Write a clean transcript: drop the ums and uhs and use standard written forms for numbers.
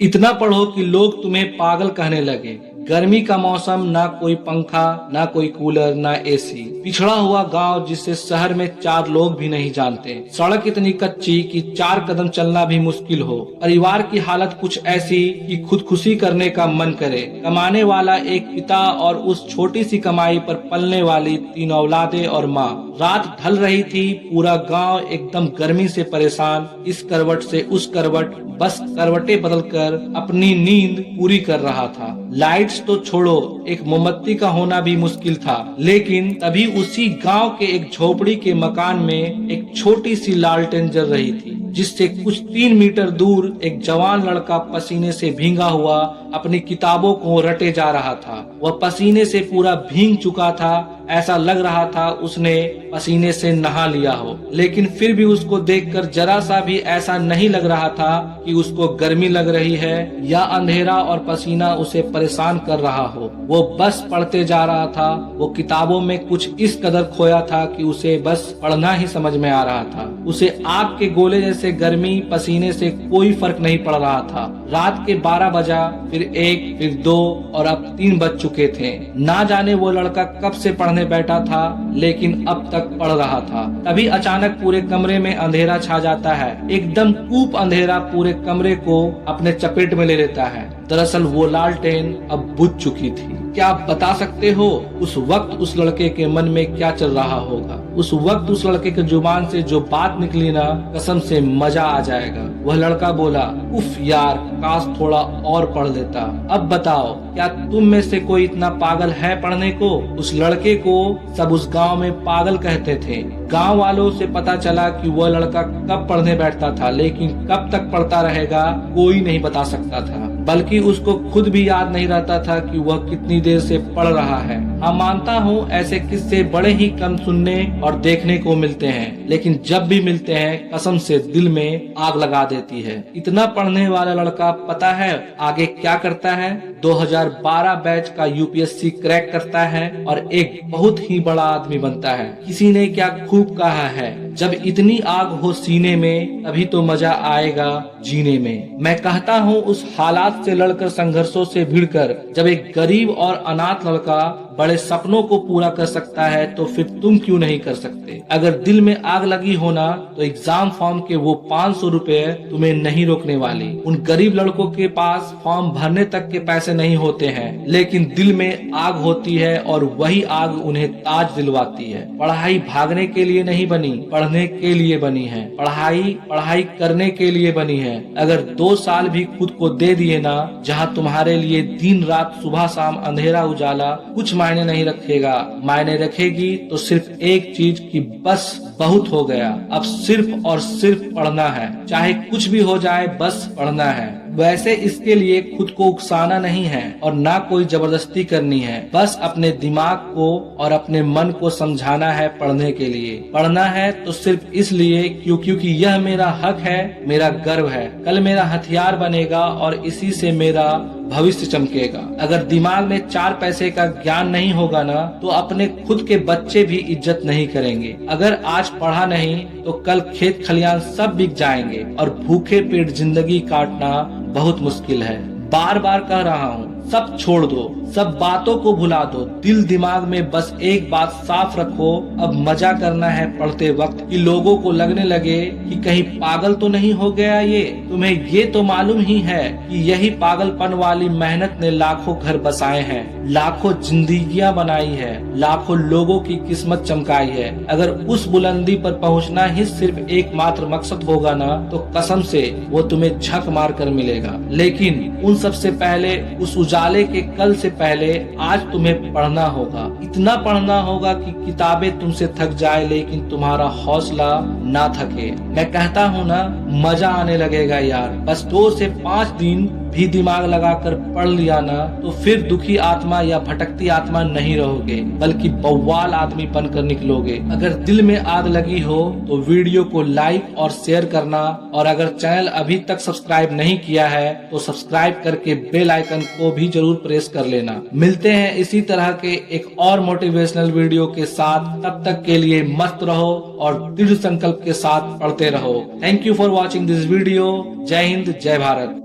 इतना पढ़ो कि लोग तुम्हें पागल कहने लगे। गर्मी का मौसम, ना कोई पंखा, ना कोई कूलर, ना एसी। पिछड़ा हुआ गांव जिसे शहर में 4 लोग भी नहीं जानते। सड़क इतनी कच्ची कि 4 कदम चलना भी मुश्किल हो। परिवार की हालत कुछ ऐसी कि खुदकुशी करने का मन करे। कमाने वाला एक पिता और उस छोटी सी कमाई पर पलने वाली 3 औलादें और माँ। रात ढल रही थी, पूरा गांव एकदम गर्मी से परेशान, इस करवट से उस करवट, बस करवटें बदलकर अपनी नींद पूरी कर रहा था। लाइट्स तो छोड़ो, एक मोमबत्ती का होना भी मुश्किल था। लेकिन तभी उसी गांव के एक झोपड़ी के मकान में एक छोटी सी लालटेन जल रही थी, जिससे कुछ 3 मीटर दूर एक जवान लड़का पसीने से भींगा हुआ अपनी किताबों को रटे जा रहा था। वह पसीने से पूरा भीग चुका था, ऐसा लग रहा था उसने पसीने से नहा लिया हो। लेकिन फिर भी उसको देखकर जरा सा भी ऐसा नहीं लग रहा था कि उसको गर्मी लग रही है या अंधेरा और पसीना उसे परेशान कर रहा हो। वो बस पढ़ते जा रहा था। वो किताबों में कुछ इस कदर खोया था कि उसे बस पढ़ना ही समझ में आ रहा था। उसे आग के गोले जैसे गर्मी, पसीने से कोई फर्क नहीं पड़ रहा था। रात के 12 बजा, फिर 1, फिर 2 और अब 3 बज चुके थे। ना जाने वो लड़का कब से पढ़ने बैठा था, लेकिन अब तक पढ़ रहा था। तभी अचानक पूरे कमरे में अंधेरा छा जाता है। एकदम कूप अंधेरा पूरे कमरे को अपने चपेट में ले लेता है। दरअसल वो लालटेन अब बुझ चुकी थी। क्या आप बता सकते हो उस वक्त उस लड़के के मन में क्या चल रहा होगा? उस वक्त उस लड़के के जुबान से जो बात निकली ना, कसम से मजा आ जाएगा। वह लड़का बोला, उफ यार, काश थोड़ा और पढ़ लेता। अब बताओ, क्या तुम में से कोई इतना पागल है पढ़ने को? उस लड़के को सब उस गांव में पागल कहते थे। गांव वालों से पता चला कि वह लड़का कब पढ़ने बैठता था, लेकिन कब तक पढ़ता रहेगा कोई नहीं बता सकता था। बल्कि उसको खुद भी याद नहीं रहता था कि वह कितनी देर से पढ़ रहा है। हाँ, मानता हूँ ऐसे किस्से बड़े ही कम सुनने और देखने को मिलते हैं, लेकिन जब भी मिलते हैं कसम से दिल में आग लगा देती है। इतना पढ़ने वाला लड़का पता है आगे क्या करता है? 2012 बैच का यूपीएससी क्रैक करता है और एक बहुत ही बड़ा आदमी बनता है। किसी ने क्या खूब कहा है, जब इतनी आग हो सीने में तभी तो मजा आएगा जीने में। मैं कहता हूँ उस हालात से लड़कर, संघर्षों से भिड़कर जब एक गरीब और अनाथ लड़का बड़े सपनों को पूरा कर सकता है, तो फिर तुम क्यों नहीं कर सकते? अगर दिल में आग लगी होना तो एग्जाम फॉर्म के वो 500 रुपए तुम्हें नहीं रोकने वाली। उन गरीब लड़कों के पास फॉर्म भरने तक के पैसे नहीं होते हैं, लेकिन दिल में आग होती है और वही आग उन्हें ताज दिलवाती है। पढ़ाई भागने के लिए नहीं बनी, पढ़ने के लिए बनी है। पढ़ाई करने के लिए बनी है। अगर 2 साल भी खुद को दे दिए ना, जहाँ तुम्हारे लिए दिन रात, सुबह शाम, अंधेरा उजाला कुछ मायने नहीं रखेगा। मायने रखेगी तो सिर्फ एक चीज कि बस बहुत हो गया, अब सिर्फ और सिर्फ पढ़ना है। चाहे कुछ भी हो जाए, बस पढ़ना है। वैसे इसके लिए खुद को उकसाना नहीं है और ना कोई जबरदस्ती करनी है। बस अपने दिमाग को और अपने मन को समझाना है पढ़ने के लिए। पढ़ना है तो सिर्फ इसलिए क्योंकि यह मेरा हक है, मेरा गर्व है। कल मेरा हथियार बनेगा और इसी से मेरा भविष्य चमकेगा। अगर दिमाग में 4 पैसे का ज्ञान नहीं होगा ना, तो अपने खुद के बच्चे भी इज्जत नहीं करेंगे। अगर आज पढ़ा नहीं तो कल खेत खलियान सब बिक जाएंगे और भूखे पेट जिंदगी काटना बहुत मुश्किल है। बार बार कह रहा हूँ, सब छोड़ दो, सब बातों को भुला दो। दिल दिमाग में बस एक बात साफ रखो, अब मजा करना है पढ़ते वक्त कि लोगों को लगने लगे कि कहीं पागल तो नहीं हो गया ये। तुम्हें ये तो मालूम ही है कि यही पागलपन वाली मेहनत ने लाखों घर बसाए हैं, लाखों जिंदगियां बनाई है, लाखों लोगों की किस्मत चमकाई है। अगर उस बुलंदी पर पहुंचना ही सिर्फ एकमात्र मकसद होगा ना, तो कसम से वो तुम्हें झक मार कर मिलेगा। लेकिन उन सब से पहले, उस उजाले के कल से पहले आज तुम्हें पढ़ना होगा। इतना पढ़ना होगा कि किताबें तुमसे थक जाए लेकिन तुम्हारा हौसला ना थके। मैं कहता हूँ ना, मजा आने लगेगा यार। बस 2 से 5 दिन भी दिमाग लगाकर पढ़ लिया ना, तो फिर दुखी आत्मा या भटकती आत्मा नहीं रहोगे, बल्कि बव्वाल आदमी बनकर निकलोगे। अगर दिल में आग लगी हो तो वीडियो को लाइक और शेयर करना, और अगर चैनल अभी तक सब्सक्राइब नहीं किया है तो सब्सक्राइब करके बेल आइकन को भी जरूर प्रेस कर लेना। मिलते हैं इसी तरह के एक और मोटिवेशनल वीडियो के साथ। तब तक के लिए मस्त रहो और दृढ़ संकल्प के साथ पढ़ते रहो। Thank you for watching this video. जय हिंद, जय भारत।